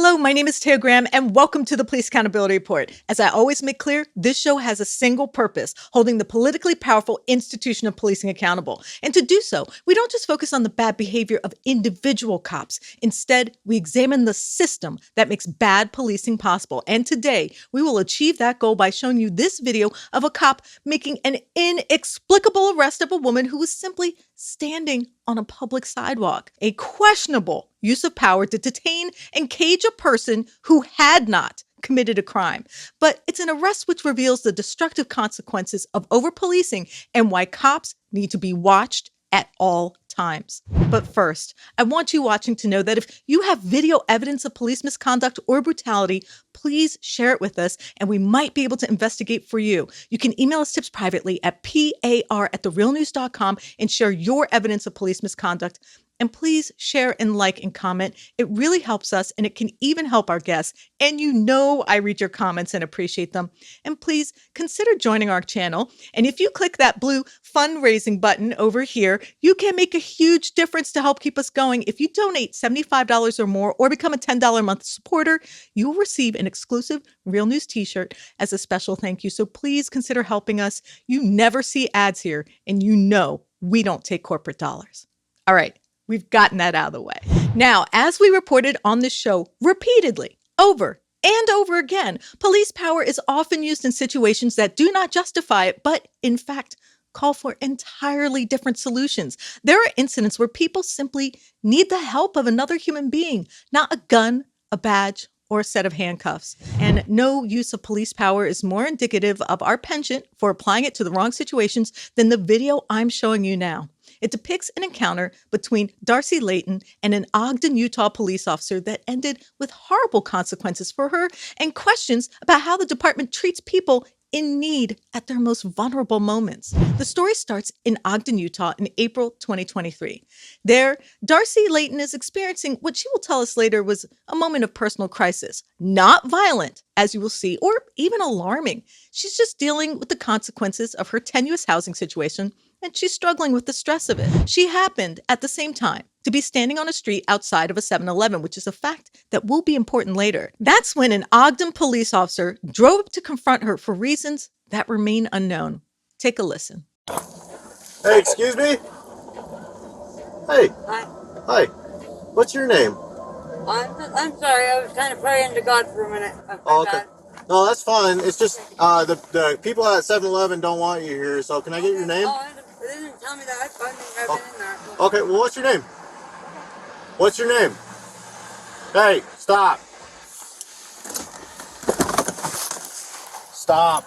Hello, my name is Taya Graham, and welcome to the Police Accountability Report. As I always make clear, this show has a single purpose, holding the politically powerful institution of policing accountable. And to do so, we don't just focus on the bad behavior of individual cops. Instead, we examine the system that makes bad policing possible. And today, we will achieve that goal by showing you this video of a cop making an inexplicable arrest of a woman who was simply standing on a public sidewalk. A questionable use of power to detain and cage a person who had not committed a crime. But it's an arrest which reveals the destructive consequences of over-policing and why cops need to be watched at all times. But first, I want you watching to know that if you have video evidence of police misconduct or brutality, please share it with us and we might be able to investigate for you. You can email us tips privately at par@therealnews.com and share your evidence of police misconduct. And please share and like and comment. It really helps us and it can even help our guests. And you know I read your comments and appreciate them. And please consider joining our channel. And if you click that blue fundraising button over here, you can make a huge difference to help keep us going. If you donate $75 or more or become a $10 a month supporter, you will receive an exclusive Real News t-shirt as a special thank you. So please consider helping us. You never see ads here and you know we don't take corporate dollars. All right. We've gotten that out of the way. Now, as we reported on this show repeatedly, over and over again, police power is often used in situations that do not justify it, but in fact, call for entirely different solutions. There are incidents where people simply need the help of another human being, not a gun, a badge, or a set of handcuffs. And no use of police power is more indicative of our penchant for applying it to the wrong situations than the video I'm showing you now. It depicts an encounter between Darcy Layton and an Ogden, Utah police officer that ended with horrible consequences for her and questions about how the department treats people in need at their most vulnerable moments. The story starts in Ogden, Utah in April 2023. There, Darcy Layton is experiencing what she will tell us later was a moment of personal crisis. Not violent, as you will see, or even alarming. She's just dealing with the consequences of her tenuous housing situation, and she's struggling with the stress of it. She happened, at the same time, to be standing on a street outside of a 7-Eleven, which is a fact that will be important later. That's when an Ogden police officer drove up to confront her for reasons that remain unknown. Take a listen. Hey, excuse me? Hey. Hi. Hi. What's your name? I'm sorry, I was kind of praying to God for a minute. Oh, okay. No, that's fine. It's just the people at 7-Eleven don't want you here, so can I get your name? Oh, they didn't tell me that. I think I've been in there. Okay, well, what's your name? What's your name? Hey, stop. Stop.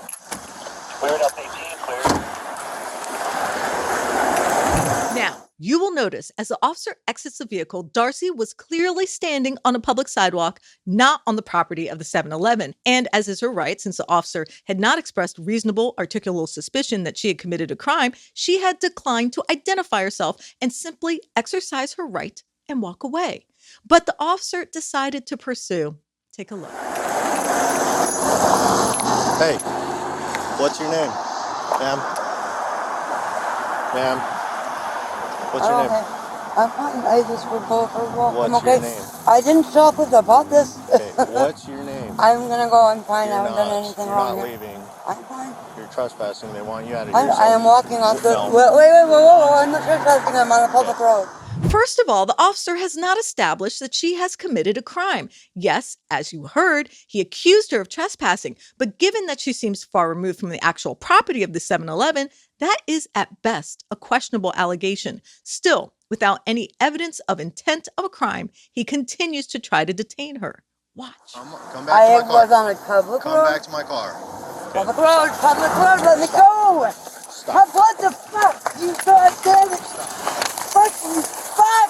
Cleared up 18, cleared. Now, you will notice as the officer exits the vehicle, Darcy was clearly standing on a public sidewalk, not on the property of the 7-Eleven. And as is her right, since the officer had not expressed reasonable, articulable suspicion that she had committed a crime, she had declined to identify herself and simply exercise her right and walk away. But the officer decided to pursue. Take a look. Hey, what's your name? Ma'am? Ma'am? What's your name? I'm fine. I just would go for a walk. What's I'm okay. your name? I didn't show up with about this. Okay, what's your name? I'm gonna go. I'm fine. You're I haven't not, done anything you're wrong not here. leaving. I'm fine. You're trespassing. They want you out of here. I am walking on the. No. Wait. I'm not trespassing. I'm on a public road. First of all, the officer has not established that she has committed a crime. Yes, as you heard, he accused her of trespassing, but given that she seems far removed from the actual property of the 7-Eleven, that is at best a questionable allegation. Still, without any evidence of intent of a crime, he continues to try to detain her. Watch. Come back to my car. Was on a public road. Come back to my car. Public road, let me go. Stop. What the fuck? You goddamn it. Fucking fuck.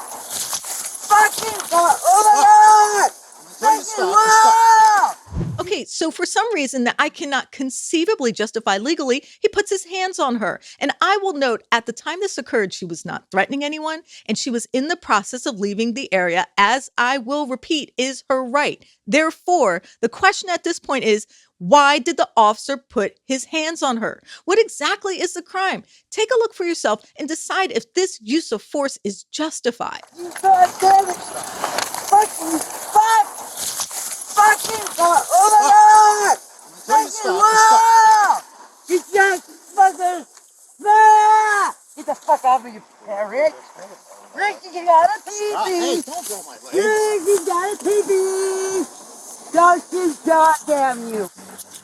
Fucking fuck. Oh my God. Please Fucking stop. wow. Okay, so for some reason that I cannot conceivably justify legally, he puts his hands on her. And I will note, at the time this occurred, she was not threatening anyone, and she was in the process of leaving the area, as I will repeat, is her right. Therefore, the question at this point is, why did the officer put his hands on her? What exactly is the crime? Take a look for yourself and decide if this use of force is justified. You goddamn it. Fucking fuck. fucking car. Oh my god! Tell you to Fucking stop. wow! You just fucking. Ah! Get the fuck off of you, Rick. Rick, you got a Stop. Hey, pee-pee. don't pull my leg. Rick, you got a pee-pee. Don't you goddamn you.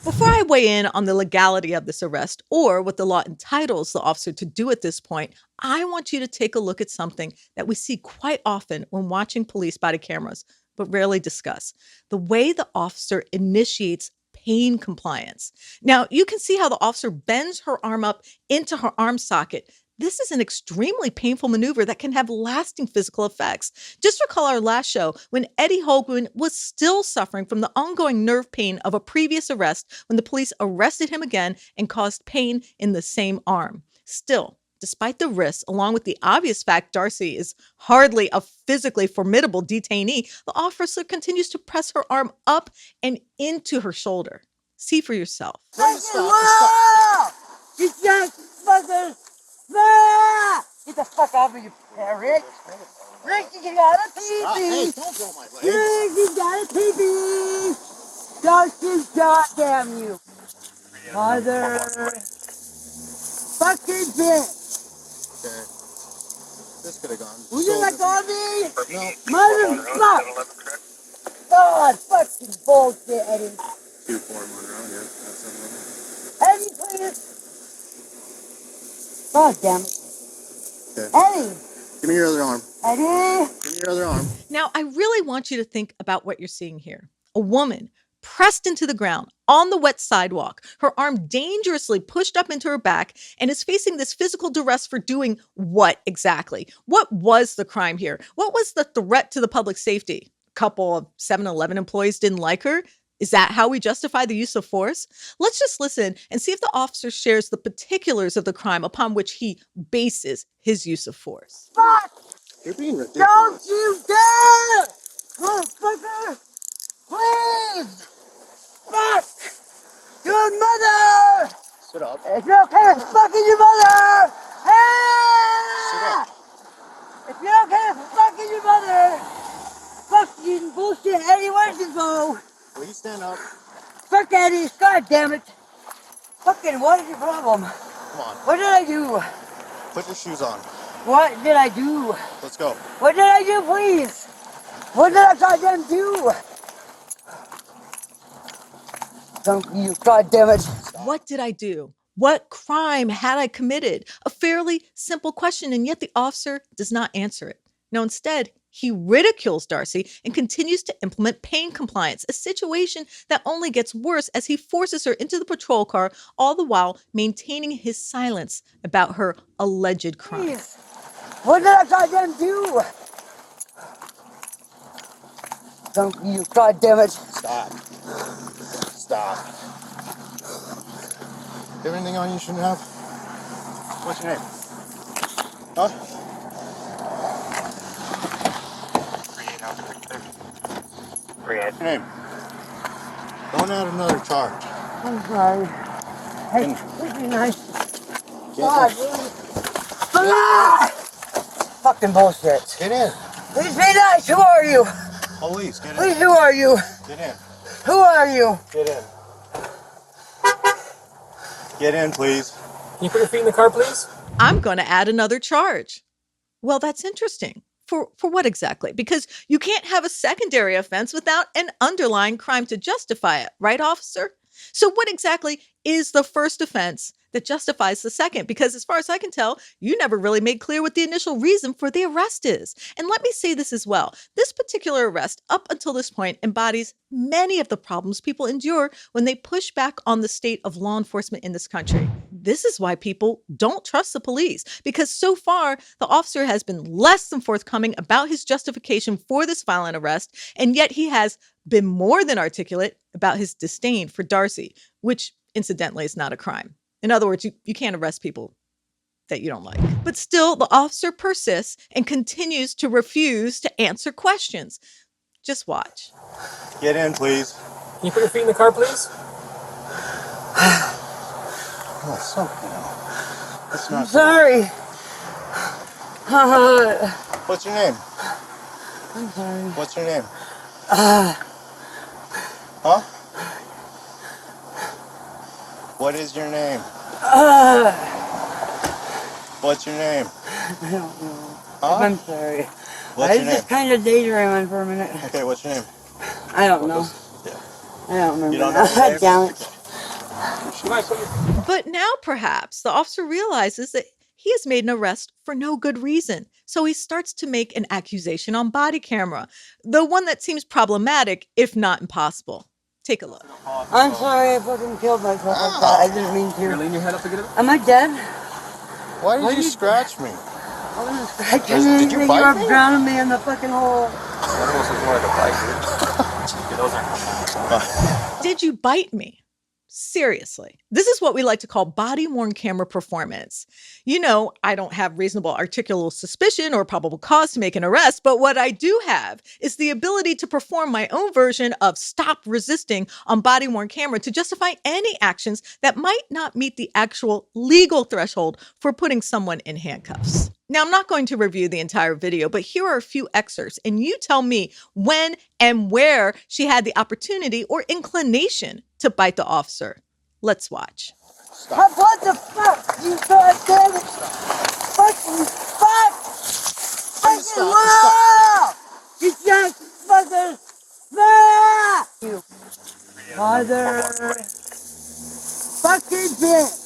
Before I weigh in on the legality of this arrest or what the law entitles the officer to do at this point, I want you to take a look at something that we see quite often when watching police body cameras, but rarely discuss: the way the officer initiates pain compliance. Now, you can see how the officer bends her arm up into her arm socket. This is an extremely painful maneuver that can have lasting physical effects. Just recall our last show when Eddie Holguin was still suffering from the ongoing nerve pain of a previous arrest when the police arrested him again and caused pain in the same arm. Still, despite the risks, along with the obvious fact Darcy is hardly a physically formidable detainee, the officer continues to press her arm up and into her shoulder. See for yourself. Tell you to Fucking stop. wow! You just fucking. Ah! Get the fuck off of you, Rick. Rick, you got a Stop. Hey, pee-pee. don't pull my leg. Rick, you got a pee-pee. Don't you goddamn you. Mother. Fucking bitch. Okay. This could have gone. Will you let go of me? No. Motherfucker. God, fucking bullshit, Eddie. 2-4 Monroe, yeah. That's Eddie, please. God damn it. Okay. Eddie. Give me your other arm. Eddie. Give me your other arm. Now, I really want you to think about what you're seeing here. A woman pressed into the ground on the wet sidewalk, her arm dangerously pushed up into her back, and is facing this physical duress for doing what exactly? What was the crime here? What was the threat to the public safety? A couple of 7-Eleven employees didn't like her? Is that how we justify the use of force? Let's just listen and see if the officer shares the particulars of the crime upon which he bases his use of force. Fuck. You're being ridiculous. Don't you dare. Motherfucker. Please. Fuck. Your mother. Sit up. If you're okay with fucking your mother. Ah! If you're okay with fucking your mother. Fucking bullshit, Eddie, where'd you go? Will you stand up? Fuck Eddie, god damn it. Fucking, what is your problem? Come on. What did I do? Put your shoes on. What did I do? Let's go. What did I do, please? What did I goddamn do? Don't you, goddamn it. What did I do? What crime had I committed? A fairly simple question, and yet the officer does not answer it. No, instead, he ridicules Darcy and continues to implement pain compliance, a situation that only gets worse as he forces her into the patrol car, all the while maintaining his silence about her alleged crime. Please. What did I goddamn do? Don't you, goddamn it. Stop. Stop. You have anything on you shouldn't have? What's your name? Huh? Your name? Don't add another charge. I'm sorry. Hey, please be nice. God, really? Ah! Fucking bullshit. Get in. Please be nice. Who are you? Police, get in. Please, who are you? Get in. Who are you? Get in. Get in, please. Can you put your feet in the car, please? I'm going to add another charge. Well, that's interesting. For what exactly? Because you can't have a secondary offense without an underlying crime to justify it, right, officer? So what exactly is the first offense that justifies the second? Because as far as I can tell, you never really made clear what the initial reason for the arrest is. And let me say this as well. This particular arrest, up until this point, embodies many of the problems people endure when they push back on the state of law enforcement in this country. This is why people don't trust the police, because so far, the officer has been less than forthcoming about his justification for this violent arrest, and yet he has been more than articulate about his disdain for Darcy, which incidentally is not a crime. In other words, you can't arrest people that you don't like. But still, the officer persists and continues to refuse to answer questions. Just watch. Get in, please. Can you put your feet in the car, please? Oh, something. That's I'm not. sorry. What's your name? I'm sorry. What's your name? Huh? What is your name? What's your name? I don't know. Huh? I'm sorry. What's your I name? just kind of daydreaming for a minute. Okay, what's your name? I don't know. Yeah. I don't remember. You don't know your name? Damn it. But now perhaps the officer realizes that he has made an arrest for no good reason. So he starts to make an accusation on body camera, the one that seems problematic, if not impossible. Take a look. I'm sorry I fucking killed myself like that. I didn't mean You're to. leaning your head up to get it? Am I dead? Why Why did you you- scratch me? I wasn't scratching Did you anything. You bite were me? drowning me in the fucking hole. That almost looks more like a bite, dude. Yeah, those aren't. Did you bite me? Seriously. This is what we like to call body worn camera performance. You know, I don't have reasonable articulable suspicion or probable cause to make an arrest, but what I do have is the ability to perform my own version of stop resisting on body worn camera to justify any actions that might not meet the actual legal threshold for putting someone in handcuffs. Now, I'm not going to review the entire video, but here are a few excerpts, and you tell me when and where she had the opportunity or inclination to bite the officer. Let's watch. What the fuck? You goddamn it. Fucking fuck. Fucking wow. You just fucking. Ah! You mother. Fucking bitch.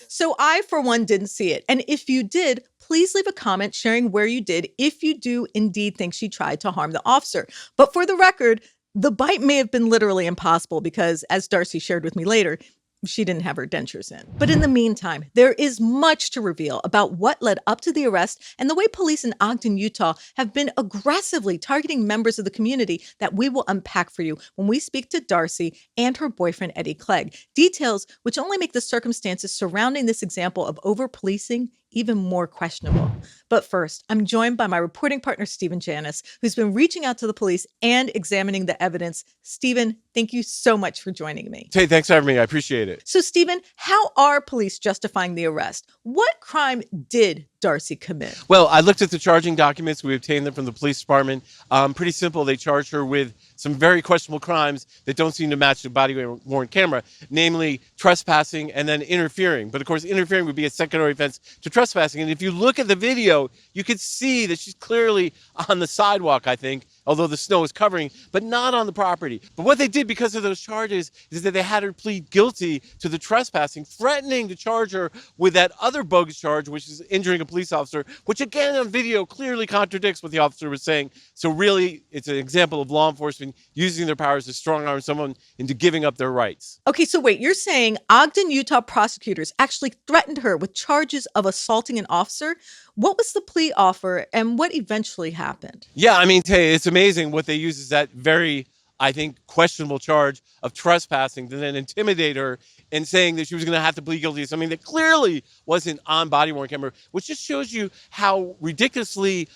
So I, for one, didn't see it. And if you did, please leave a comment sharing where you did if you do indeed think she tried to harm the officer. But for the record, the bite may have been literally impossible because, as Darcy shared with me later, she didn't have her dentures in. But in the meantime, there is much to reveal about what led up to the arrest and the way police in Ogden, Utah have been aggressively targeting members of the community that we will unpack for you when we speak to Darcy and her boyfriend, Eddie Clegg. Details which only make the circumstances surrounding this example of over-policing even more questionable. But first, I'm joined by my reporting partner, Stephen Janis, who's been reaching out to the police and examining the evidence. Stephen, thank you so much for joining me. Hey, thanks for having me. I appreciate it. So, Stephen, how are police justifying the arrest? What crime did Darcy commit? Well, I looked at the charging documents. We obtained them from the police department. Pretty simple. They charged her with some very questionable crimes that don't seem to match the body-worn camera, namely trespassing and then interfering. But of course, interfering would be a secondary offense to trespassing. And if you look at the video, you could see that she's clearly on the sidewalk, I think, although the snow is covering, but not on the property. But what they did because of those charges is that they had her plead guilty to the trespassing, threatening to charge her with that other bogus charge, which is injuring a police officer, which again on video clearly contradicts what the officer was saying. So really, it's an example of law enforcement using their powers to strong arm someone into giving up their rights. Okay, so wait, you're saying Ogden, Utah prosecutors actually threatened her with charges of assaulting an officer? What was the plea offer and what eventually happened? Yeah, I mean, Taya, it's amazing what they use is that very, I think, questionable charge of trespassing to then intimidate her and saying that she was going to have to plead guilty to something that clearly wasn't on body-worn camera, which just shows you how ridiculously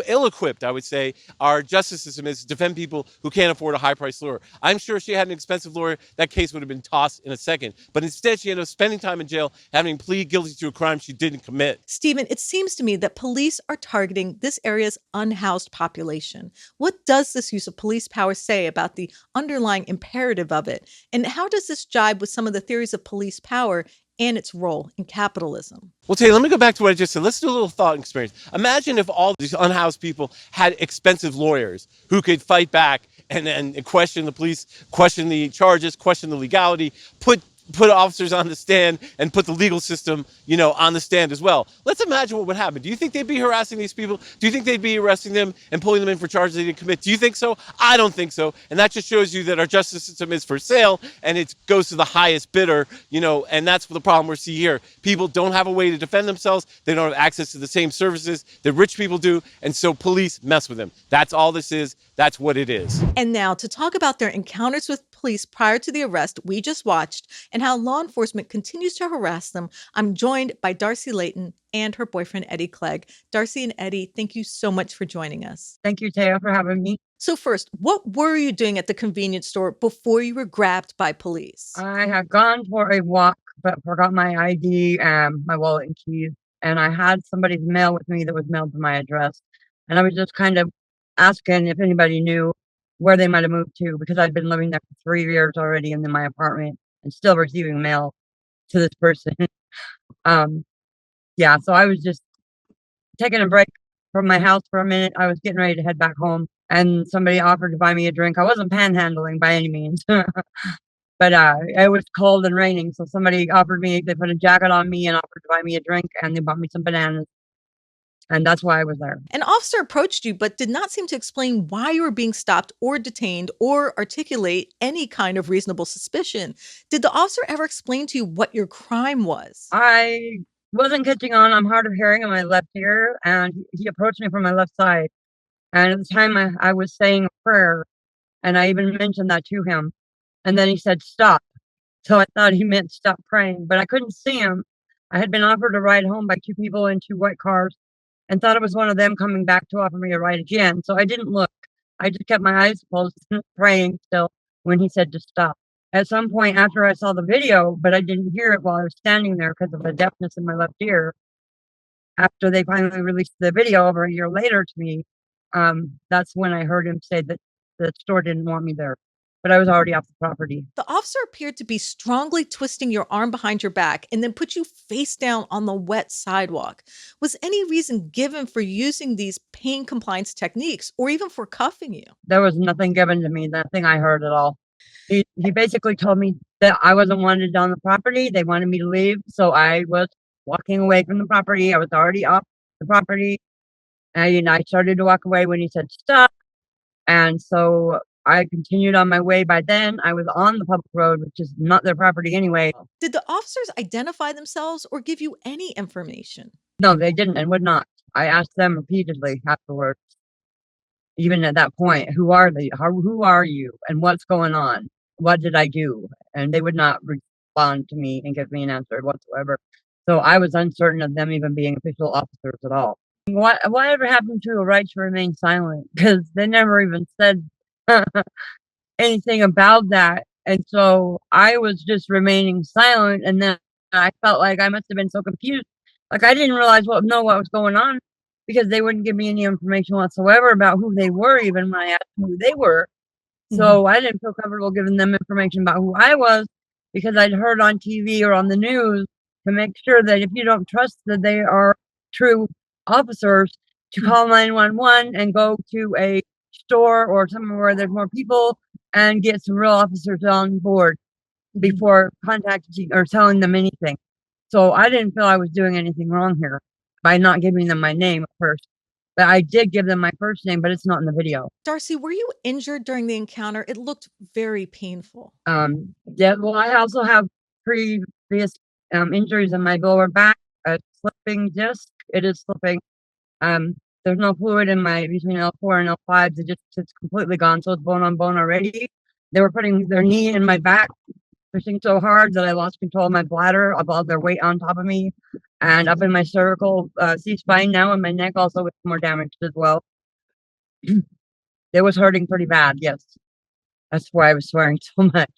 ill-equipped, I would say, our justice system is to defend people who can't afford a high-priced lawyer. I'm sure if she had an expensive lawyer, that case would have been tossed in a second. But instead, she ended up spending time in jail, having plead guilty to a crime she didn't commit. Stephen, it seems to me that police are targeting this area's unhoused population. What does this use of police power say about the underlying imperative of it? And how does this jibe with some of the theories of police power and its role in capitalism? Well, Tay, let me go back to what I just said. Let's do a little thought experience. Imagine if all these unhoused people had expensive lawyers who could fight back and question the police, question the charges, question the legality, put officers on the stand and put the legal system, on the stand as well. Let's imagine what would happen. Do you think they'd be harassing these people? Do you think they'd be arresting them and pulling them in for charges they didn't commit? Do you think so? I don't think so. And that just shows you that our justice system is for sale and it goes to the highest bidder, and that's the problem we're seeing here. People don't have a way to defend themselves. They don't have access to the same services that rich people do. And so police mess with them. That's all this is. That's what it is. And now to talk about their encounters with police prior to the arrest we just watched and how law enforcement continues to harass them, I'm joined by Darcy Layton and her boyfriend, Eddie Clegg. Darcy and Eddie, thank you so much for joining us. Thank you, Taya, for having me. So first, what were you doing at the convenience store before you were grabbed by police? I had gone for a walk, but forgot my ID, my wallet and keys. And I had somebody's mail with me that was mailed to my address. And I was just kind of asking if anybody knew where they might have moved to, because I'd been living there for 3 years already in my apartment and still receiving mail to this person. Yeah, so I was just taking a break from my house for a minute. I was getting ready to head back home, and somebody offered to buy me a drink. I wasn't panhandling by any means, but it was cold and raining, so somebody offered me. They put a jacket on me and offered to buy me a drink, and they bought me some bananas, and that's why I was there. An officer approached you but did not seem to explain why you were being stopped or detained or articulate any kind of reasonable suspicion. Did the officer ever explain to you what your crime was? I wasn't catching on. I'm hard of hearing in my left ear, and he approached me from my left side. And at the time, I was saying a prayer, and I even mentioned that to him. And then he said, "Stop." So I thought he meant stop praying, but I couldn't see him. I had been offered a ride home by 2 people in 2 white cars and thought it was one of them coming back to offer me a ride again. So I didn't look. I just kept my eyes closed, praying still when he said to stop. At some point after I saw the video, but I didn't hear it while I was standing there because of the deafness in my left ear, after they finally released the video over a year later to me, that's when I heard him say that the store didn't want me there, but I was already off the property. The officer appeared to be strongly twisting your arm behind your back and then put you face down on the wet sidewalk. Was any reason given for using these pain compliance techniques or even for cuffing you? There was nothing given to me, nothing I heard at all. He basically told me that I wasn't wanted on the property. They wanted me to leave, so I was walking away from the property. I was already off the property, and I started to walk away when he said stop. And so I continued on my way. By then, I was on the public road, which is not their property anyway. Did the officers identify themselves or give you any information? No, they didn't and would not. I asked them repeatedly afterwards, even at that point, who are they? Who are you? And what's going on? What did I do? And they would not respond to me and give me an answer whatsoever. So I was uncertain of them even being official officers at all. Whatever happened to a right to remain silent? Because they never even said anything about that. And so I was just remaining silent. And then I felt like I must have been so confused. Like I didn't know what was going on, because they wouldn't give me any information whatsoever about who they were, even when I asked them who they were. So I didn't feel comfortable giving them information about who I was, because I'd heard on TV or on the news to make sure that if you don't trust that they are true officers, to call 911 and go to a store or somewhere where there's more people and get some real officers on board before contacting or telling them anything. So I didn't feel I was doing anything wrong here by not giving them my name at first. But I did give them my first name, but it's not in the video. Darcy, were you injured during the encounter? It looked very painful. Yeah, well, I also have previous injuries in my lower back, a slipping disc. It is slipping. There's no fluid in my between L4 and L5. It's completely gone. So it's bone on bone already. They were putting their knee in my back, pushing so hard that I lost control of my bladder, of all their weight on top of me, and up in my cervical C-spine now, and my neck also with more damage as well. It was hurting pretty bad, yes. That's why I was swearing so much.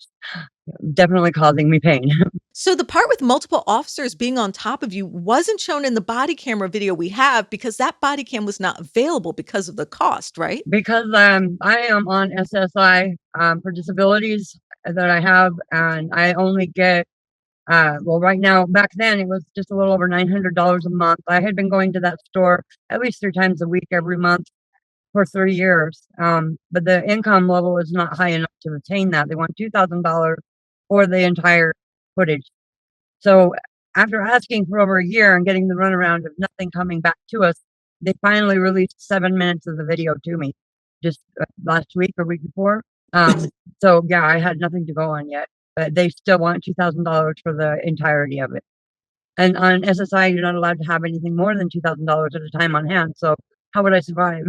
Definitely causing me pain. So the part with multiple officers being on top of you wasn't shown in the body camera video we have because that body cam was not available because of the cost, right? Because I am on SSI for disabilities that I have, and I only get well, right now, back then it was just a little over $900 a month. I had been going to that store at least 3 times a week every month for 3 years. But the income level is not high enough to retain that. They want $2,000 for the entire footage. So after asking for over a year and getting the runaround of nothing coming back to us, they finally released 7 minutes of the video to me just last week or week before. So yeah, I had nothing to go on yet, but they still want $2,000 for the entirety of it. And on SSI, you're not allowed to have anything more than $2,000 at a time on hand. So how would I survive?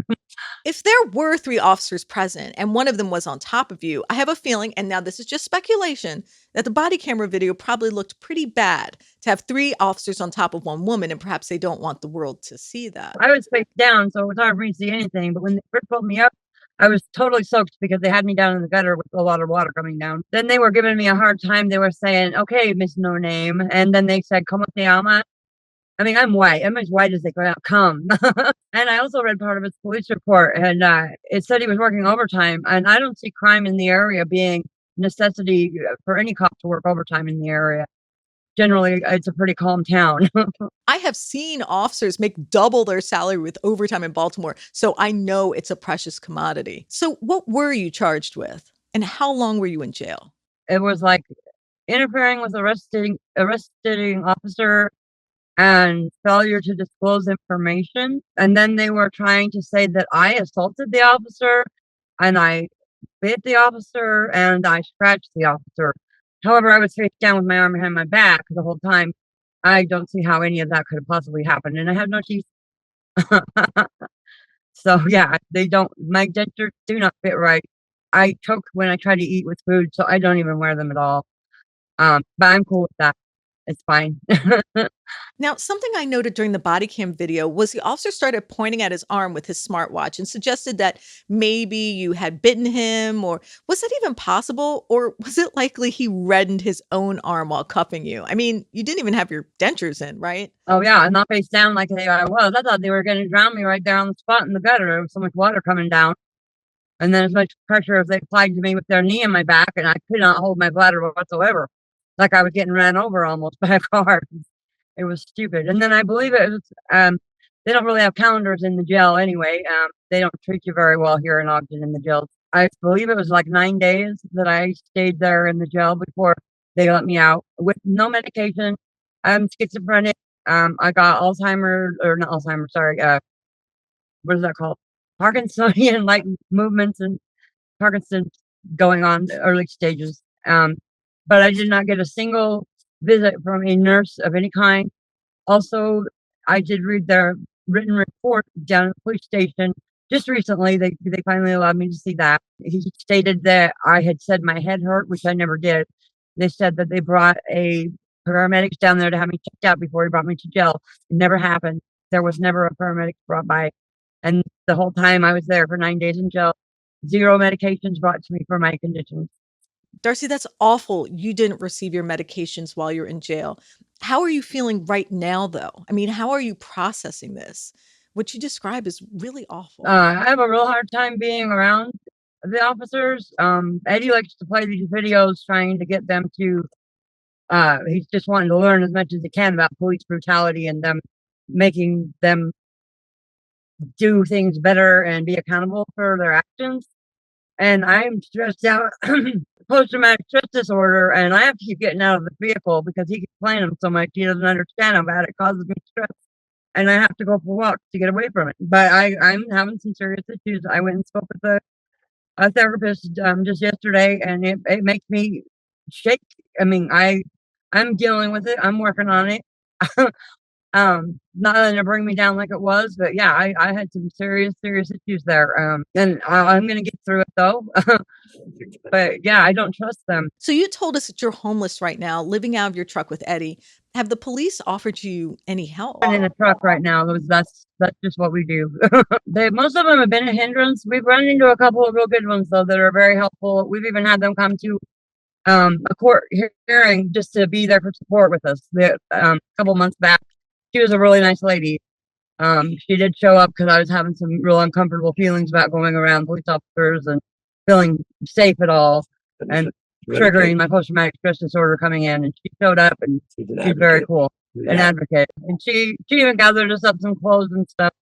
If there were 3 officers present and one of them was on top of you, I have a feeling, and now this is just speculation, that the body camera video probably looked pretty bad to have 3 officers on top of one woman, and perhaps they don't want the world to see that. I was face down, so it was hard for me to see anything. But when they first pulled me up, I was totally soaked because they had me down in the gutter with a lot of water coming down. Then they were giving me a hard time. They were saying, "Okay, Miss No Name," and then they said, "Como te llama?" I mean, I'm white. I'm as white as they come. And I also read part of his police report, and it said he was working overtime. And I don't see crime in the area being necessity for any cop to work overtime in the area. Generally, it's a pretty calm town. I have seen officers make double their salary with overtime in Baltimore, so I know it's a precious commodity. So, what were you charged with, and how long were you in jail? It was like interfering with arresting officer and failure to disclose information. And then they were trying to say that I assaulted the officer and I bit the officer and I scratched the officer. However, I was face down with my arm behind my back the whole time. I don't see how any of that could have possibly happened. And I have no teeth. So yeah, my dentures do not fit right. I choke when I try to eat with food, so I don't even wear them at all. But I'm cool with that. It's fine. Now, something I noted during the body cam video was the officer started pointing at his arm with his smartwatch and suggested that maybe you had bitten him, or was that even possible? Or was it likely he reddened his own arm while cuffing you? I mean, you didn't even have your dentures in, right? Oh yeah, I'm not face down like I was. I thought they were going to drown me right there on the spot in the gutter. There was so much water coming down, and then as much pressure as they applied to me with their knee in my back, and I could not hold my bladder whatsoever, like I was getting ran over almost by a car. It was stupid. And then I believe it was, they don't really have calendars in the jail anyway. They don't treat you very well here in Ogden in the jail. I believe it was like 9 days that I stayed there in the jail before they let me out with no medication. I'm schizophrenic. I got Alzheimer's, or not Alzheimer's, sorry. What is that called? Parkinsonian like movements and Parkinson's going on the early stages. But I did not get a single visit from a nurse of any kind. Also, I did read their written report down at the police station just recently. They finally allowed me to see that. He stated that I had said my head hurt, which I never did. They said that they brought a paramedics down there to have me checked out before he brought me to jail. It never happened. There was never a paramedic brought by. And the whole time I was there for 9 days in jail, 0 medications brought to me for my conditions. Darcy, that's awful. You didn't receive your medications while you're in jail. How are you feeling right now, though? I mean, how are you processing this? What you describe is really awful. I have a real hard time being around the officers. Eddie likes to play these videos trying to get them to, he's just wanting to learn as much as he can about police brutality and them making them do things better and be accountable for their actions. And I'm stressed out, post-traumatic stress disorder, and I have to keep getting out of the vehicle because he keeps playing them so much. He doesn't understand how bad it causes me stress. And I have to go for walks to get away from it. But I'm having some serious issues. I went and spoke with a therapist just yesterday, and it makes me shake. I mean, I'm dealing with it. I'm working on it. Not letting it bring me down like it was, but yeah, I had some serious issues there. And I'm gonna get through it though. But yeah, I don't trust them. So you told us that you're homeless right now, living out of your truck with Eddie. Have the police offered you any help? I'm in a truck right now. That's just what we do. Most of them have been a hindrance. We've run into a couple of real good ones though that are very helpful. We've even had them come to a court hearing just to be there for support with us. A couple months back, she was a really nice lady. She did show up because I was having some real uncomfortable feelings about going around police officers and feeling safe at all, and triggering my post-traumatic stress disorder coming in. And she showed up, and she's very cool, an advocate. And she even gathered us up some clothes and stuff,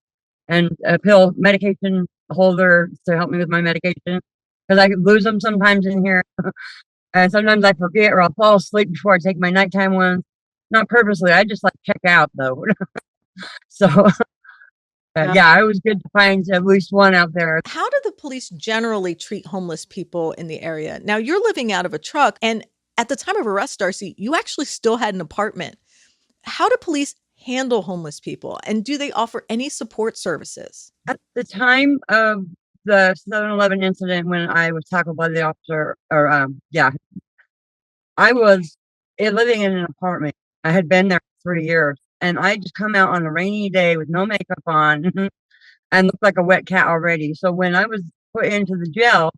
and a pill medication holder to help me with my medication because I lose them sometimes in here. And sometimes I forget or I'll fall asleep before I take my nighttime ones. Not purposely. I just like check out though. So yeah, it was good to find at least one out there. How do the police generally treat homeless people in the area? Now you're living out of a truck, and at the time of arrest, Darcy, you actually still had an apartment. How do police handle homeless people, and do they offer any support services? At the time of the 7-Eleven incident, when I was tackled by the officer, or yeah, I was living in an apartment. I had been there for 3 years, and I just come out on a rainy day with no makeup on and looked like a wet cat already. So when I was put into the jail,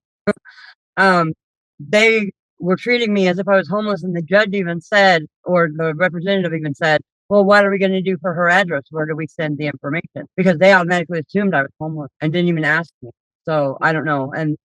they were treating me as if I was homeless, and the judge even said, or the representative even said, well, what are we going to do for her address? Where do we send the information? Because they automatically assumed I was homeless and didn't even ask me. So I don't know. And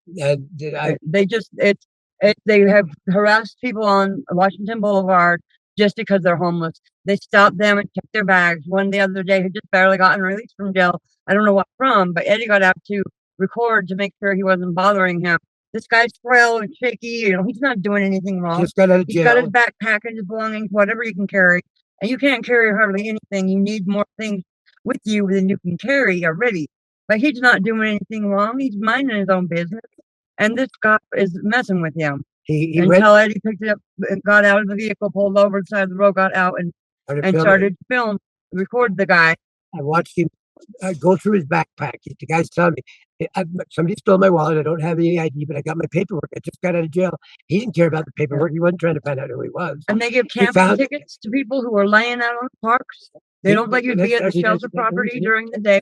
they just, they have harassed people on Washington Boulevard just because they're homeless. They stopped them and checked their bags. One the other day had just barely gotten released from jail. I don't know what from, but Eddie got out to record to make sure he wasn't bothering him. This guy's frail and shaky. He's not doing anything wrong. Just got out of He's got his jail. backpack and his belongings, whatever you can carry. And you can't carry hardly anything. You need more things with you than you can carry already. But he's not doing anything wrong. He's minding his own business. And this cop is messing with him. He Until Eddie picked it up, got out of the vehicle, pulled over the side of the road, got out, and started to film, record the guy. I watched him go through his backpack. The guy's telling me, somebody stole my wallet. I don't have any ID, but I got my paperwork. I just got out of jail. He didn't care about the paperwork. He wasn't trying to find out who he was. And they give camping tickets to people who are laying out on the parks. They don't let you be at the shelter property during the day.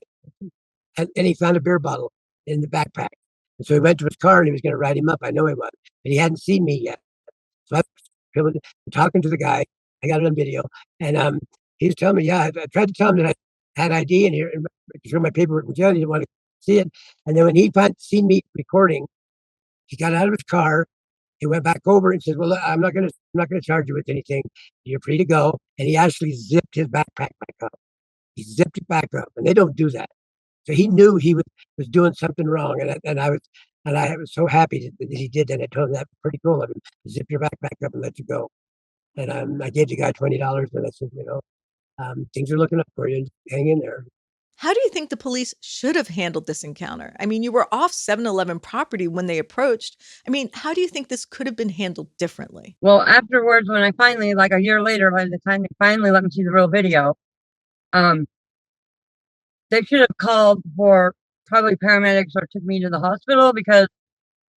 And he found a beer bottle in the backpack. And so he went to his car and he was going to ride him up. I know he was, but he hadn't seen me yet. So I'm talking to the guy. I got it on video. And he was telling me, yeah, I tried to tell him that I had ID in here and show my paperwork in jail. He didn't want to see it. And then when he seen me recording, he got out of his car. He went back over and said, well, I'm not going to charge you with anything. You're free to go. And he actually zipped his backpack back up. He zipped it back up, and they don't do that. So he knew he was doing something wrong, and I was so happy that he did that. I told him that pretty cool of him. Zip your backpack up and let you go. And I gave the guy $20, and I said, things are looking up for you. Hang in there. How do you think the police should have handled this encounter? I mean, you were off 7-Eleven property when they approached. I mean, how do you think this could have been handled differently? Well, afterwards, when I finally, like a year later, by the time they finally let me see the real video, they should have called for probably paramedics or took me to the hospital, because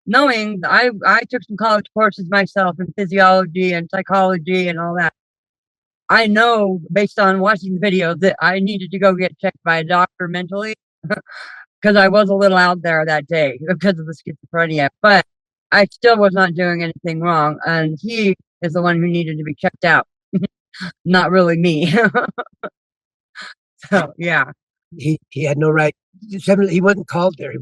knowing I took some college courses myself in physiology and psychology and all that. I know based on watching the video that I needed to go get checked by a doctor mentally because I was a little out there that day because of the schizophrenia, but I still was not doing anything wrong. And he is the one who needed to be checked out, not really me. So, yeah. He had no right. He wasn't called there.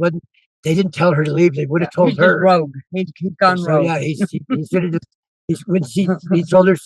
They didn't tell her to leave. They would have told he's her. Just rogue. He's gone rogue. Yeah, he should have just. When he told her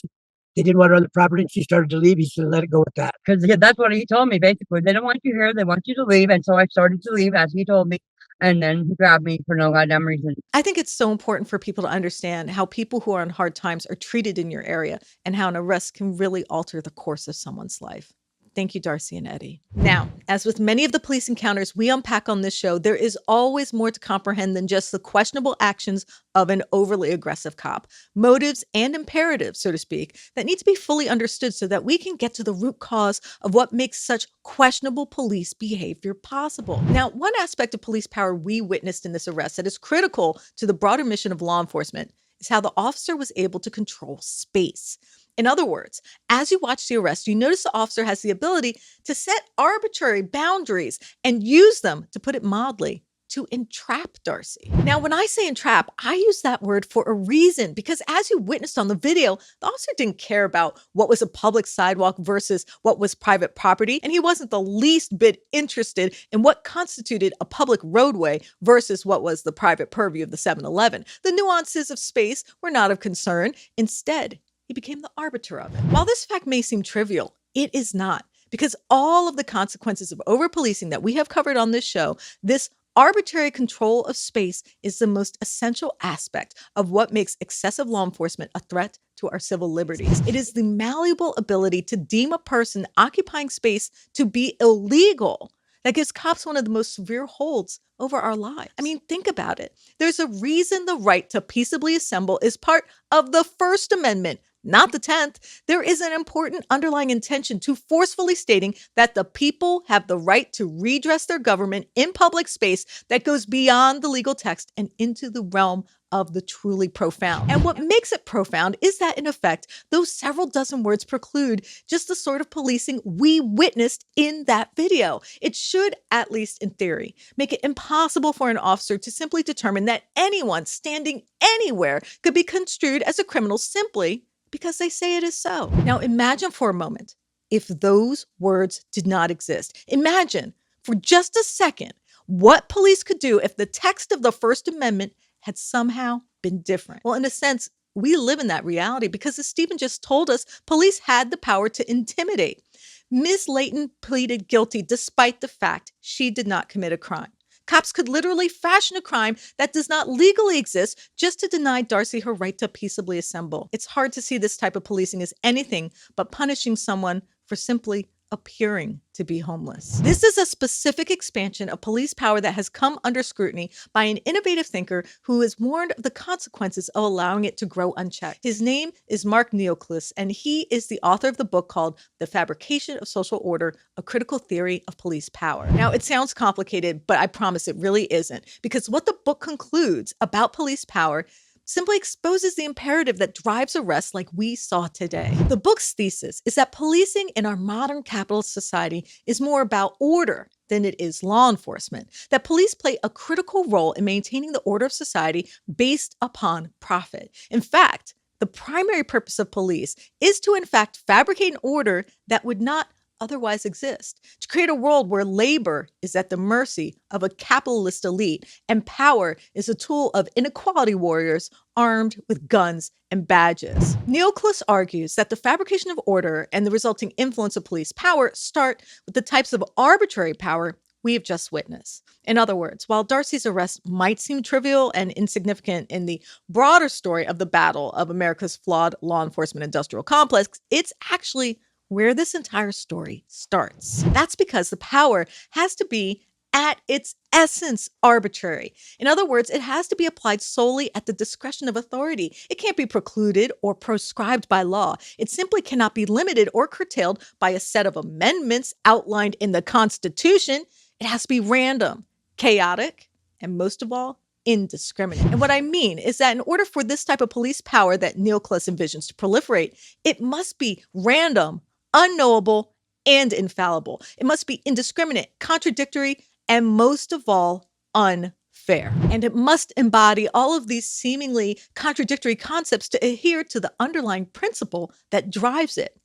they didn't want her on the property and she started to leave, he should have let it go with that. Because that's what he told me, basically. They don't want you here. They want you to leave. And so I started to leave as he told me. And then he grabbed me for no goddamn reason. I think it's so important for people to understand how people who are in hard times are treated in your area and how an arrest can really alter the course of someone's life. Thank you, Darcy and Eddie. Now, as with many of the police encounters we unpack on this show, there is always more to comprehend than just the questionable actions of an overly aggressive cop. Motives and imperatives, so to speak, that need to be fully understood so that we can get to the root cause of what makes such questionable police behavior possible. Now, one aspect of police power we witnessed in this arrest that is critical to the broader mission of law enforcement is how the officer was able to control space. In other words, as you watch the arrest, you notice the officer has the ability to set arbitrary boundaries and use them, to put it mildly, to entrap Darcy. Now, when I say entrap, I use that word for a reason, because as you witnessed on the video, the officer didn't care about what was a public sidewalk versus what was private property, and he wasn't the least bit interested in what constituted a public roadway versus what was the private purview of the 7-Eleven. The nuances of space were not of concern. Instead, he became the arbiter of it. While this fact may seem trivial, it is not, because all of the consequences of over-policing that we have covered on this show, this arbitrary control of space is the most essential aspect of what makes excessive law enforcement a threat to our civil liberties. It is the malleable ability to deem a person occupying space to be illegal that gives cops one of the most severe holds over our lives. I mean, think about it. There's a reason the right to peaceably assemble is part of the First Amendment, not the 10th. There is an important underlying intention to forcefully stating that the people have the right to redress their government in public space that goes beyond the legal text and into the realm of the truly profound. And what makes it profound is that, in effect, those several dozen words preclude just the sort of policing we witnessed in that video. It should, at least in theory, make it impossible for an officer to simply determine that anyone standing anywhere could be construed as a criminal simply because they say it is so. Now imagine for a moment if those words did not exist. Imagine for just a second what police could do if the text of the First Amendment had somehow been different. Well, in a sense, we live in that reality because, as Stephen just told us, police had the power to intimidate. Ms. Layton pleaded guilty despite the fact she did not commit a crime. Cops could literally fashion a crime that does not legally exist just to deny Darcy her right to peaceably assemble. It's hard to see this type of policing as anything but punishing someone for simply appearing to be homeless. This is a specific expansion of police power that has come under scrutiny by an innovative thinker who is warned of the consequences of allowing it to grow unchecked. His name is Mark Neoclis, and he is the author of the book called The Fabrication of Social Order, A Critical Theory of Police Power. Now, it sounds complicated, but I promise it really isn't, because what the book concludes about police power simply exposes the imperative that drives arrests like we saw today. The book's thesis is that policing in our modern capitalist society is more about order than it is law enforcement, that police play a critical role in maintaining the order of society based upon profit. In fact, the primary purpose of police is to, in fact, fabricate an order that would not otherwise exist, to create a world where labor is at the mercy of a capitalist elite and power is a tool of inequality warriors armed with guns and badges. Neoclis argues that the fabrication of order and the resulting influence of police power start with the types of arbitrary power we have just witnessed. In other words, while Darcy's arrest might seem trivial and insignificant in the broader story of the battle of America's flawed law enforcement industrial complex, it's actually where this entire story starts. That's because the power has to be at its essence arbitrary. In other words, it has to be applied solely at the discretion of authority. It can't be precluded or proscribed by law. It simply cannot be limited or curtailed by a set of amendments outlined in the Constitution. It has to be random, chaotic, and most of all, indiscriminate. And what I mean is that in order for this type of police power that Neoclis envisions to proliferate, it must be random, unknowable, and infallible. It must be indiscriminate, contradictory, and most of all, unfair. And it must embody all of these seemingly contradictory concepts to adhere to the underlying principle that drives it,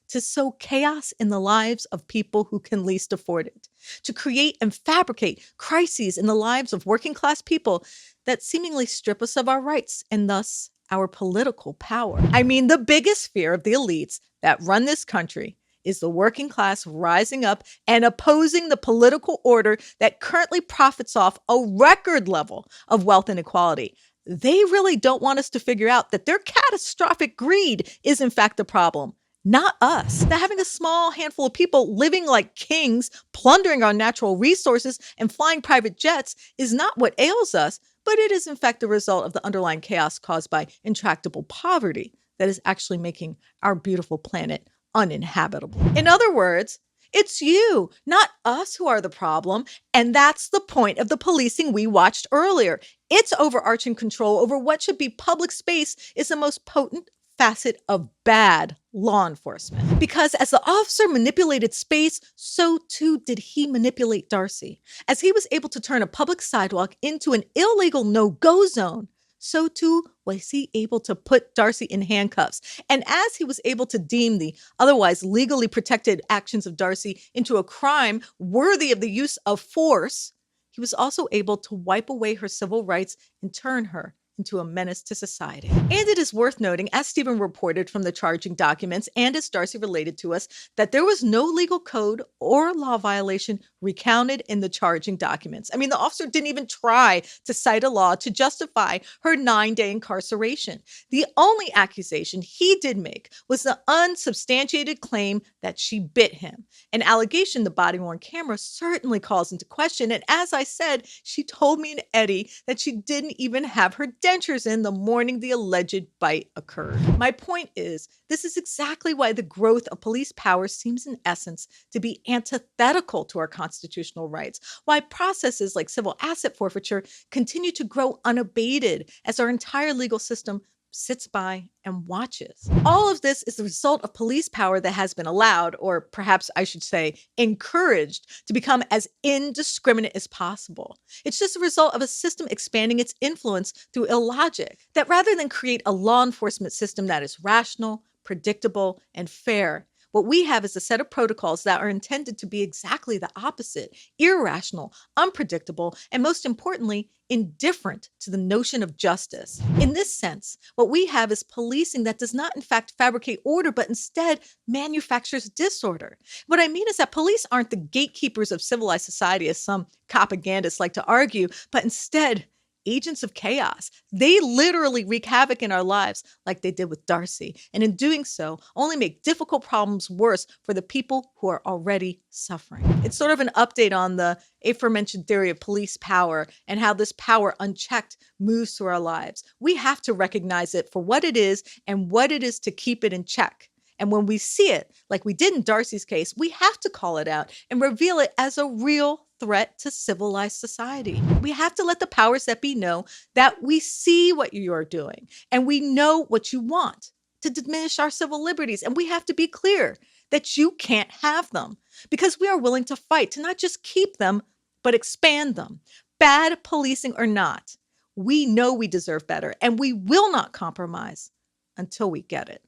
to sow chaos in the lives of people who can least afford it, to create and fabricate crises in the lives of working class people that seemingly strip us of our rights and thus our political power. I mean, the biggest fear of the elites that run this country is the working class rising up and opposing the political order that currently profits off a record level of wealth inequality. They really don't want us to figure out that their catastrophic greed is in fact the problem, not us. That having a small handful of people living like kings, plundering our natural resources and flying private jets is not what ails us, but it is in fact the result of the underlying chaos caused by intractable poverty that is actually making our beautiful planet uninhabitable. In other words, it's you, not us, who are the problem. And that's the point of the policing we watched earlier. Its overarching control over what should be public space is the most potent facet of bad law enforcement. Because as the officer manipulated space, so too did he manipulate Darcy. As he was able to turn a public sidewalk into an illegal no-go zone, so too was he able to put Darcy in handcuffs. And as he was able to deem the otherwise legally protected actions of Darcy into a crime worthy of the use of force, he was also able to wipe away her civil rights and turn her into a menace to society. And it is worth noting, as Stephen reported from the charging documents and as Darcy related to us, that there was no legal code or law violation recounted in the charging documents. I mean, the officer didn't even try to cite a law to justify her 9-day incarceration. The only accusation he did make was the unsubstantiated claim that she bit him, an allegation the body-worn camera certainly calls into question. And as I said, she told me and Eddie that she didn't even have her dentures in the morning the alleged bite occurred. My point is, this is exactly why the growth of police power seems in essence to be antithetical to our constitutional rights, why processes like civil asset forfeiture continue to grow unabated as our entire legal system sits by and watches. All of this is the result of police power that has been allowed, or perhaps I should say encouraged, to become as indiscriminate as possible. It's just a result of a system expanding its influence through illogic, that rather than create a law enforcement system that is rational, predictable, and fair, What we have is a set of protocols that are intended to be exactly the opposite: irrational, unpredictable, and most importantly, indifferent to the notion of justice. In this sense, what we have is policing that does not, in fact, fabricate order, but instead manufactures disorder. What I mean is that police aren't the gatekeepers of civilized society, as some propagandists like to argue, but instead, agents of chaos. They literally wreak havoc in our lives like they did with Darcy, and in doing so, only make difficult problems worse for the people who are already suffering. It's sort of an update on the aforementioned theory of police power and how this power unchecked moves through our lives. We have to recognize it for what it is and what it is to keep it in check. And when we see it, like we did in Darcy's case, we have to call it out and reveal it as a real threat to civilized society. We have to let the powers that be know that we see what you are doing and we know what you want to diminish our civil liberties. And we have to be clear that you can't have them because we are willing to fight to not just keep them, but expand them. Bad policing or not, we know we deserve better and we will not compromise until we get it.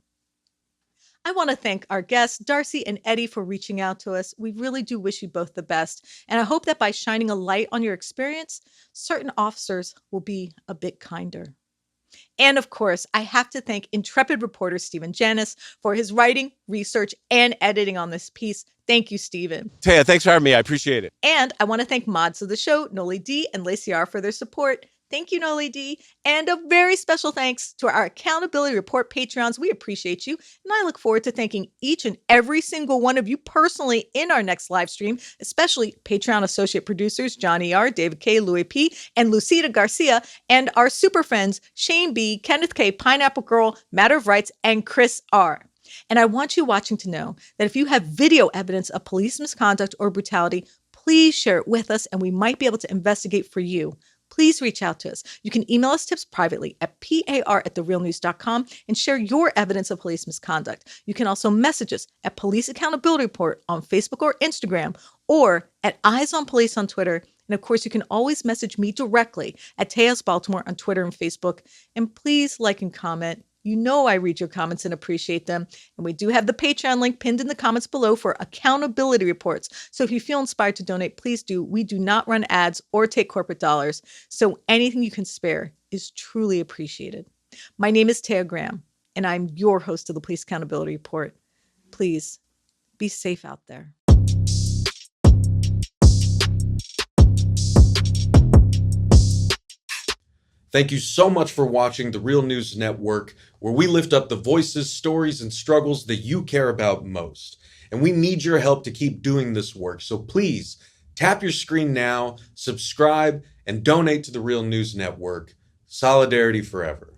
I want to thank our guests, Darcy and Eddie, for reaching out to us. We really do wish you both the best. And I hope that by shining a light on your experience, certain officers will be a bit kinder. And of course, I have to thank intrepid reporter Stephen Janis for his writing, research, and editing on this piece. Thank you, Stephen. Taya, thanks for having me. I appreciate it. And I want to thank mods of the show, Noli D and Lacey R, for their support. Thank you, Noli D. And a very special thanks to our Accountability Report Patreons. We appreciate you. And I look forward to thanking each and every single one of you personally in our next live stream, especially Patreon associate producers Johnny R, David K, Louis P, and Lucida Garcia, and our super friends Shane B, Kenneth K, Pineapple Girl, Matter of Rights, and Chris R. And I want you watching to know that if you have video evidence of police misconduct or brutality, please share it with us and we might be able to investigate for you. Please reach out to us. You can email us tips privately at par@therealnews.com and share your evidence of police misconduct. You can also message us at Police Accountability Report on Facebook or Instagram, or at Eyes on Police on Twitter. And of course, you can always message me directly at Tejas Baltimore on Twitter and Facebook. And please like and comment. You know I read your comments and appreciate them. And we do have the Patreon link pinned in the comments below for accountability reports. So if you feel inspired to donate, please do. We do not run ads or take corporate dollars. So anything you can spare is truly appreciated. My name is Taya Graham, and I'm your host of the Police Accountability Report. Please be safe out there. Thank you so much for watching The Real News Network, where we lift up the voices, stories, and struggles that you care about most. And we need your help to keep doing this work. So please tap your screen now, subscribe, and donate to The Real News Network. Solidarity forever.